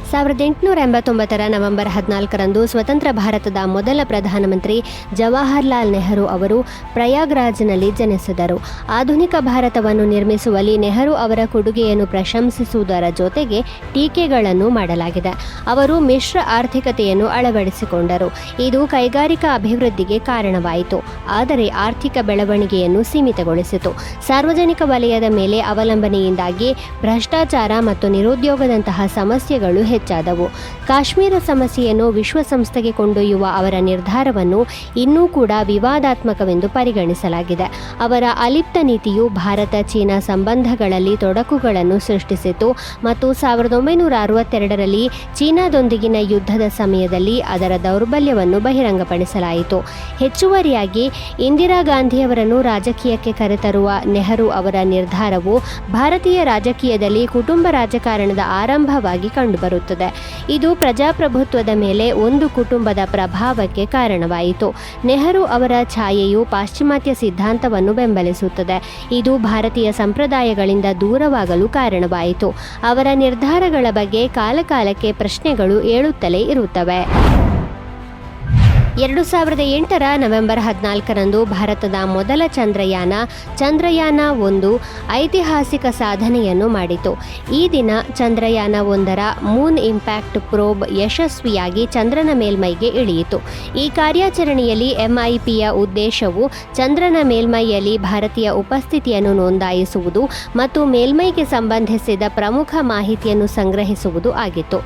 1889 November 14ರಂದು ಸ್ವತಂತ್ರ ಭಾರತದ ಮೊದಲ ಪ್ರಧಾನಮಂತ್ರಿ ಜವಾಹರ್ಲಾಲ್ ನೆಹರು ಅವರು ಪ್ರಯಾಗ್ರಾಜ್ನಲ್ಲಿ ಜನಿಸಿದರು. ಆಧುನಿಕ ಭಾರತವನ್ನು ನಿರ್ಮಿಸುವಲ್ಲಿ ನೆಹರು ಅವರ ಕೊಡುಗೆಯನ್ನು ಪ್ರಶಂಸಿಸುವುದರ ಜೊತೆಗೆ ಟೀಕೆಗಳನ್ನು ಮಾಡಲಾಗಿದೆ. ಅವರು ಮಿಶ್ರ ಆರ್ಥಿಕತೆಯನ್ನು ಅಳವಡಿಸಿಕೊಂಡರು. ಇದು ಕೈಗಾರಿಕಾ ಅಭಿವೃದ್ಧಿಗೆ ಕಾರಣವಾಯಿತು, ಆದರೆ ಆರ್ಥಿಕ ಬೆಳವಣಿಗೆಯನ್ನು ಸೀಮಿತಗೊಳಿಸಿತು. ಸಾರ್ವಜನಿಕ ವಲಯದ ಮೇಲೆ ಅವಲಂಬನೆಯಿಂದಾಗಿ ಭ್ರಷ್ಟಾಚಾರ ಮತ್ತು ನಿರುದ್ಯೋಗದಂತಹ ಸಮಸ್ಯೆಗಳು ಹೆಚ್ಚಾದವು. ಕಾಶ್ಮೀರ ಸಮಸ್ಯೆಯನ್ನು ವಿಶ್ವಸಂಸ್ಥೆಗೆ ಕೊಂಡೊಯ್ಯುವ ಅವರ ನಿರ್ಧಾರವನ್ನು ಇನ್ನೂ ಕೂಡ ವಿವಾದಾತ್ಮಕವೆಂದು ಪರಿಗಣಿಸಲಾಗಿದೆ. ಅವರ ಅಲಿಪ್ತ ನೀತಿಯು ಭಾರತ ಚೀನಾ ಸಂಬಂಧಗಳಲ್ಲಿ ತೊಡಕುಗಳನ್ನು ಸೃಷ್ಟಿಸಿತು ಮತ್ತು 1962ರಲ್ಲಿ ಚೀನಾದೊಂದಿಗಿನ ಯುದ್ಧದ ಸಮಯದಲ್ಲಿ ಅದರ ದೌರ್ಬಲ್ಯವನ್ನು ಬಹಿರಂಗಪಡಿಸಲಾಯಿತು. ಹೆಚ್ಚುವರಿಯಾಗಿ ಇಂದಿರಾ ಗಾಂಧಿಯವರನ್ನು ರಾಜಕೀಯಕ್ಕೆ ಕರೆತರುವ ನೆಹರು ಅವರ ನಿರ್ಧಾರವು ಭಾರತೀಯ ರಾಜಕೀಯದಲ್ಲಿ ಕುಟುಂಬ ರಾಜಕಾರಣದ ಆರಂಭವಾಗಿ ಕಂಡುಬರುತ್ತದೆ. ಇದು ಪ್ರಜಾಪ್ರಭುತ್ವದ ಮೇಲೆ ಒಂದು ಕುಟುಂಬದ ಪ್ರಭಾವಕ್ಕೆ ಕಾರಣವಾಯಿತು. ನೆಹರು ಅವರ ಛಾಯೆಯು ಪಾಶ್ಚಿಮಾತ್ಯ ಸಿದ್ಧಾಂತವನ್ನು ಬೆಂಬಲಿಸುತ್ತದೆ. ಇದು ಭಾರತೀಯ ಸಂಪ್ರದಾಯಗಳಿಂದ ದೂರವಾಗಲು ಕಾರಣವಾಯಿತು. ಅವರ ನಿರ್ಧಾರಗಳ ಬಗ್ಗೆ ಕಾಲಕಾಲಕ್ಕೆ ಪ್ರಶ್ನೆಗಳು ಏಳುತ್ತಲೇ ಇರುತ್ತವೆ. 2008ರ ನವೆಂಬರ್ 14ರಂದು ಭಾರತದ ಮೊದಲ ಚಂದ್ರಯಾನ 1 ಐತಿಹಾಸಿಕ ಸಾಧನೆಯನ್ನು ಮಾಡಿತು. ಈ ದಿನ ಚಂದ್ರಯಾನ 1ರ ಮೂನ್ ಇಂಪ್ಯಾಕ್ಟ್ ಪ್ರೋಬ್ ಯಶಸ್ವಿಯಾಗಿ ಚಂದ್ರನ ಮೇಲ್ಮೈಗೆ ಇಳಿಯಿತು. ಈ ಕಾರ್ಯಾಚರಣೆಯಲ್ಲಿ MIPಯ ಉದ್ದೇಶವು ಚಂದ್ರನ ಮೇಲ್ಮೈಯಲ್ಲಿ ಭಾರತೀಯ ಉಪಸ್ಥಿತಿಯನ್ನು ನೋಂದಾಯಿಸುವುದು ಮತ್ತು ಮೇಲ್ಮೈಗೆ ಸಂಬಂಧಿಸಿದ ಪ್ರಮುಖ ಮಾಹಿತಿಯನ್ನು ಸಂಗ್ರಹಿಸುವುದು ಆಗಿತ್ತು.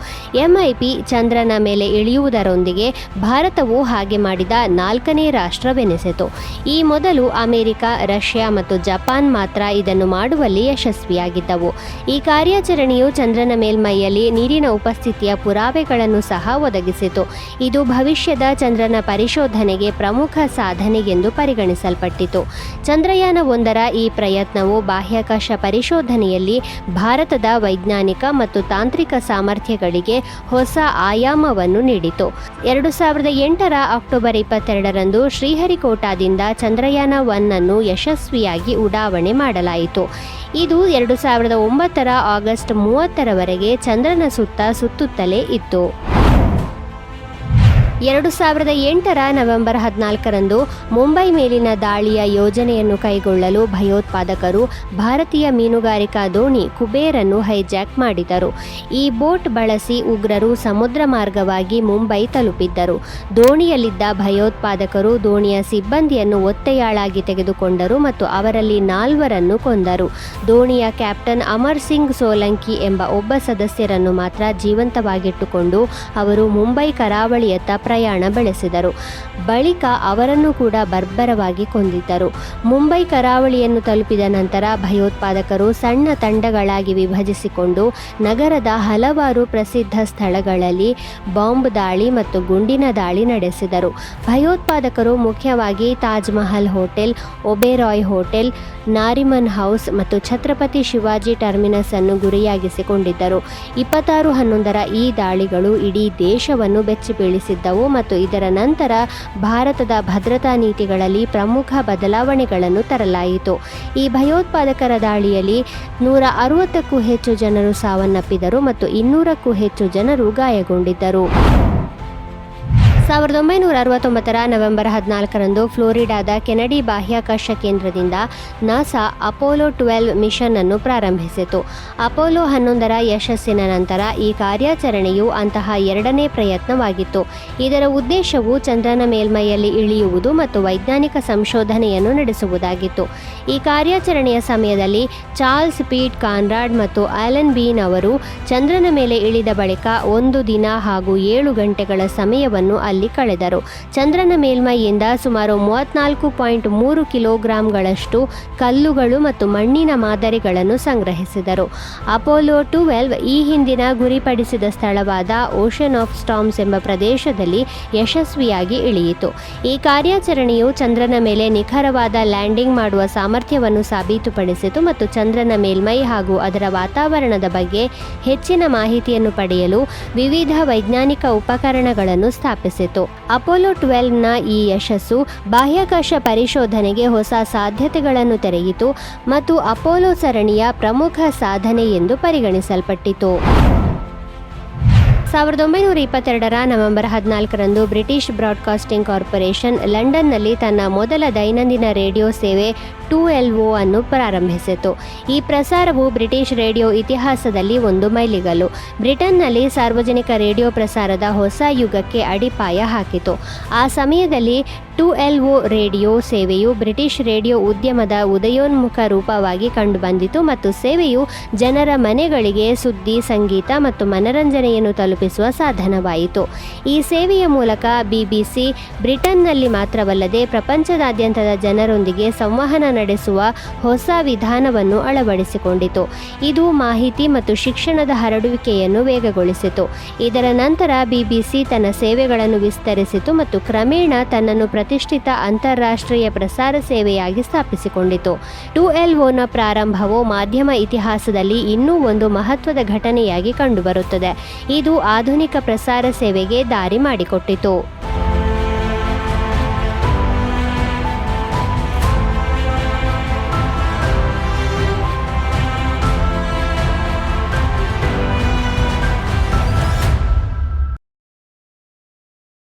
MIP ಚಂದ್ರನ ಮೇಲೆ ಇಳಿಯುವುದರೊಂದಿಗೆ ಭಾರತವು ಹಾಗೆ ಮಾಡಿದ 4ನೇ ರಾಷ್ಟ್ರವೆನಿಸಿತು. ಈ ಮೊದಲು ಅಮೆರಿಕ, ರಷ್ಯಾ ಮತ್ತು ಜಪಾನ್ ಮಾತ್ರ ಇದನ್ನು ಮಾಡುವಲ್ಲಿ ಯಶಸ್ವಿಯಾಗಿದ್ದವು. ಈ ಕಾರ್ಯಾಚರಣೆಯು ಚಂದ್ರನ ಮೇಲ್ಮೈಯಲ್ಲಿ ನೀರಿನ ಉಪಸ್ಥಿತಿಯ ಪುರಾವೆಗಳನ್ನು ಸಹ ಒದಗಿಸಿತು. ಇದು ಭವಿಷ್ಯದ ಚಂದ್ರನ ಪರಿಶೋಧನೆಗೆ ಪ್ರಮುಖ ಸಾಧನೆಗೆಂದು ಪರಿಗಣಿಸಲ್ಪಟ್ಟಿತು. ಚಂದ್ರಯಾನ 1ರ ಈ ಪ್ರಯತ್ನವು ಬಾಹ್ಯಾಕಾಶ ಪರಿಶೋಧನೆಯಲ್ಲಿ ಭಾರತದ ವೈಜ್ಞಾನಿಕ ಮತ್ತು ತಾಂತ್ರಿಕ ಸಾಮರ್ಥ್ಯಗಳಿಗೆ ಹೊಸ ಆಯಾಮವನ್ನು ನೀಡಿತು. 2008ರ ಅಕ್ಟೋಬರ್ 22ರಂದು ಶ್ರೀಹರಿಕೋಟಾದಿಂದ ಚಂದ್ರಯಾನ 1 ಅನ್ನು ಯಶಸ್ವಿಯಾಗಿ ಉಡಾವಣೆ ಮಾಡಲಾಯಿತು. ಇದು 2009ರ ಆಗಸ್ಟ್ 30ರವರೆಗೆ ಚಂದ್ರನ ಸುತ್ತುತ್ತಲೇ ಇತ್ತು. 2008ರ ನವೆಂಬರ್ 14ರಂದು ಮುಂಬೈ ಮೇಲಿನ ದಾಳಿಯ ಯೋಜನೆಯನ್ನು ಕೈಗೊಳ್ಳಲು ಭಯೋತ್ಪಾದಕರು ಭಾರತೀಯ ಮೀನುಗಾರಿಕಾ ದೋಣಿ ಕುಬೇರನ್ನು ಹೈಜಾಕ್ ಮಾಡಿದರು. ಈ ಬೋಟ್ ಬಳಸಿ ಉಗ್ರರು ಸಮುದ್ರ ಮಾರ್ಗವಾಗಿ ಮುಂಬೈ ತಲುಪಿದ್ದರು. ದೋಣಿಯಲ್ಲಿದ್ದ ಭಯೋತ್ಪಾದಕರು ದೋಣಿಯ ಸಿಬ್ಬಂದಿಯನ್ನು ಒತ್ತೆಯಾಳಾಗಿ ತೆಗೆದುಕೊಂಡರು ಮತ್ತು ಅವರಲ್ಲಿ 4ರನ್ನು ಕೊಂದರು. ದೋಣಿಯ ಕ್ಯಾಪ್ಟನ್ ಅಮರ್ ಸಿಂಗ್ ಸೋಲಂಕಿ ಎಂಬ ಒಬ್ಬ ಸದಸ್ಯರನ್ನು ಮಾತ್ರ ಜೀವಂತವಾಗಿಟ್ಟುಕೊಂಡು ಅವರು ಮುಂಬೈ ಕರಾವಳಿಯತ್ತ ಪ್ರಯಾಣ ಬೆಳೆಸಿದರು. ಬಳಿಕ ಅವರನ್ನು ಕೂಡ ಬರ್ಬರವಾಗಿ ಕೊಂದಿದ್ದರು. ಮುಂಬೈ ಕರಾವಳಿಯನ್ನು ತಲುಪಿದ ನಂತರ ಭಯೋತ್ಪಾದಕರು ಸಣ್ಣ ತಂಡಗಳಾಗಿ ವಿಭಜಿಸಿಕೊಂಡು ನಗರದ ಹಲವಾರು ಪ್ರಸಿದ್ಧ ಸ್ಥಳಗಳಲ್ಲಿ ಬಾಂಬ್ ದಾಳಿ ಮತ್ತು ಗುಂಡಿನ ದಾಳಿ ನಡೆಸಿದರು. ಭಯೋತ್ಪಾದಕರು ಮುಖ್ಯವಾಗಿ Taj Mahal hotel, Oberoi hotel, Nariman house ಮತ್ತು ಛತ್ರಪತಿ ಶಿವಾಜಿ ಟರ್ಮಿನಸ್ ಅನ್ನು ಗುರಿಯಾಗಿಸಿಕೊಂಡಿದ್ದರು. 26/11ರ ಈ ದಾಳಿಗಳು ಇಡೀ ದೇಶವನ್ನು ಬೆಚ್ಚಿಬೀಳಿಸಿದ್ದವು ಮತ್ತು ಇದರ ನಂತರ ಭಾರತದ ಭದ್ರತಾ ನೀತಿಗಳಲ್ಲಿ ಪ್ರಮುಖ ಬದಲಾವಣೆಗಳನ್ನು ತರಲಾಯಿತು. ಈ ಭಯೋತ್ಪಾದಕರ ದಾಳಿಯಲ್ಲಿ 160ಕ್ಕೂ ಹೆಚ್ಚು ಜನರು ಸಾವನ್ನಪ್ಪಿದರು ಮತ್ತು 200ಕ್ಕೂ ಹೆಚ್ಚು ಜನರು ಗಾಯಗೊಂಡಿದ್ದರು. 1969ರ ನವೆಂಬರ್ 14ರಂದು ಫ್ಲೋರಿಡಾದ ಕೆನಡಿ ಬಾಹ್ಯಾಕಾಶ ಕೇಂದ್ರದಿಂದ ನಾಸಾ ಅಪೋಲೋ 12 ಮಿಷನ್ ಅನ್ನು ಪ್ರಾರಂಭಿಸಿತು. ಅಪೋಲೋ 11ರ ಯಶಸ್ಸಿನ ನಂತರ ಈ ಕಾರ್ಯಾಚರಣೆಯು ಅಂತಹ 2ನೇ ಪ್ರಯತ್ನವಾಗಿತ್ತು. ಇದರ ಉದ್ದೇಶವು ಚಂದ್ರನ ಮೇಲ್ಮೈಯಲ್ಲಿ ಇಳಿಯುವುದು ಮತ್ತು ವೈಜ್ಞಾನಿಕ ಸಂಶೋಧನೆಯನ್ನು ನಡೆಸುವುದಾಗಿತ್ತು. ಈ ಕಾರ್ಯಾಚರಣೆಯ ಸಮಯದಲ್ಲಿ ಚಾರ್ಲ್ಸ್ ಪೀಟ್ ಕಾನ್ರಾಡ್ ಮತ್ತು ಆಲನ್ ಬೀನ್ ಅವರು ಚಂದ್ರನ ಮೇಲೆ ಇಳಿದ ಬಳಿಕ 1 ದಿನ ಹಾಗೂ 7 ಗಂಟೆಗಳ ಸಮಯವನ್ನು ಅಲ್ಲಿ ಕಳೆದರು. ಚಂದ್ರನ ಮೇಲ್ಮೈಯಿಂದ ಸುಮಾರು 34.3 ಕಿಲೋಗ್ರಾಂಗಳಷ್ಟು ಕಲ್ಲುಗಳು ಮತ್ತು ಮಣ್ಣಿನ ಮಾದರಿಗಳನ್ನು ಸಂಗ್ರಹಿಸಿದರು. ಅಪೋಲೋ 12 ಈ ಹಿಂದಿನ ಗುರಿಪಡಿಸಿದ ಸ್ಥಳವಾದ ಓಷನ್ ಆಫ್ ಸ್ಟಾರ್ಮ್ಸ್ ಎಂಬ ಪ್ರದೇಶದಲ್ಲಿ ಯಶಸ್ವಿಯಾಗಿ ಇಳಿಯಿತು. ಈ ಕಾರ್ಯಾಚರಣೆಯು ಚಂದ್ರನ ಮೇಲೆ ನಿಖರವಾದ ಲ್ಯಾಂಡಿಂಗ್ ಮಾಡುವ ಸಾಮರ್ಥ್ಯವನ್ನು ಸಾಬೀತುಪಡಿಸಿತು ಮತ್ತು ಚಂದ್ರನ ಮೇಲ್ಮೈ ಹಾಗೂ ಅದರ ವಾತಾವರಣದ ಬಗ್ಗೆ ಹೆಚ್ಚಿನ ಮಾಹಿತಿಯನ್ನು ಪಡೆಯಲು ವಿವಿಧ ವೈಜ್ಞಾನಿಕ ಉಪಕರಣಗಳನ್ನು ಸ್ಥಾಪಿಸಿತು. ಅಪೋಲೋ 12ನ ಈ ಯಶಸ್ಸು ಬಾಹ್ಯಾಕಾಶ ಪರಿಶೋಧನೆಗೆ ಹೊಸ ಸಾಧ್ಯತೆಗಳನ್ನು ತೆರೆಯಿತು ಮತ್ತು ಅಪೋಲೋ ಸರಣಿಯ ಪ್ರಮುಖ ಸಾಧನೆ ಎಂದು ಪರಿಗಣಿಸಲ್ಪಟ್ಟಿತು. 1922ರ ನವೆಂಬರ್ 14ರಂದು ಬ್ರಿಟಿಷ್ ಬ್ರಾಡ್ಕಾಸ್ಟಿಂಗ್ ಕಾರ್ಪೊರೇಷನ್ ಲಂಡನ್ನಲ್ಲಿ ತನ್ನ ಮೊದಲ ದೈನಂದಿನ ರೇಡಿಯೋ ಸೇವೆ 2LO ಅನ್ನು ಪ್ರಾರಂಭಿಸಿತು. ಈ ಪ್ರಸಾರವು ಬ್ರಿಟಿಷ್ ರೇಡಿಯೋ ಇತಿಹಾಸದಲ್ಲಿ ಒಂದು ಮೈಲಿಗಲ್ಲು. ಬ್ರಿಟನ್ನಲ್ಲಿ ಸಾರ್ವಜನಿಕ ರೇಡಿಯೋ ಪ್ರಸಾರದ ಹೊಸ ಯುಗಕ್ಕೆ ಅಡಿಪಾಯ ಹಾಕಿತು. ಆ ಸಮಯದಲ್ಲಿ 2LO ರೇಡಿಯೋ ಸೇವೆಯು ಬ್ರಿಟಿಷ್ ರೇಡಿಯೋ ಉದ್ಯಮದ ಉದಯೋನ್ಮುಖ ರೂಪವಾಗಿ ಕಂಡುಬಂದಿತು ಮತ್ತು ಸೇವೆಯು ಜನರ ಮನೆಗಳಿಗೆ ಸುದ್ದಿ, ಸಂಗೀತ ಮತ್ತು ಮನರಂಜನೆಯನ್ನು ತಲುಪಿಸುವ ಸಾಧನವಾಯಿತು. ಈ ಸೇವೆಯ ಮೂಲಕ BBC ಬ್ರಿಟನ್ನಲ್ಲಿ ಮಾತ್ರವಲ್ಲದೆ ಪ್ರಪಂಚದಾದ್ಯಂತದ ಜನರೊಂದಿಗೆ ಸಂವಹನ ನಡೆಸುವ ಹೊಸ ವಿಧಾನವನ್ನು ಅಳವಡಿಸಿಕೊಂಡಿತು. ಇದು ಮಾಹಿತಿ ಮತ್ತು ಶಿಕ್ಷಣದ ಹರಡುವಿಕೆಯನ್ನು ವೇಗಗೊಳಿಸಿತು. ಇದರ ನಂತರ BBC ತನ್ನ ಸೇವೆಗಳನ್ನು ವಿಸ್ತರಿಸಿತು ಮತ್ತು ಕ್ರಮೇಣ ತನ್ನನ್ನು ಪ್ರತಿಷ್ಠಿತ ಅಂತಾರಾಷ್ಟ್ರೀಯ ಪ್ರಸಾರ ಸೇವೆಯಾಗಿ ಸ್ಥಾಪಿಸಿಕೊಂಡಿತು. 2LOನ ಪ್ರಾರಂಭವು ಮಾಧ್ಯಮ ಇತಿಹಾಸದಲ್ಲಿ ಇನ್ನೂ ಒಂದು ಮಹತ್ವದ ಘಟನೆಯಾಗಿ ಕಂಡುಬರುತ್ತದೆ. ಇದು ಆಧುನಿಕ ಪ್ರಸಾರ ಸೇವೆಗೆ ದಾರಿ ಮಾಡಿಕೊಟ್ಟಿತು.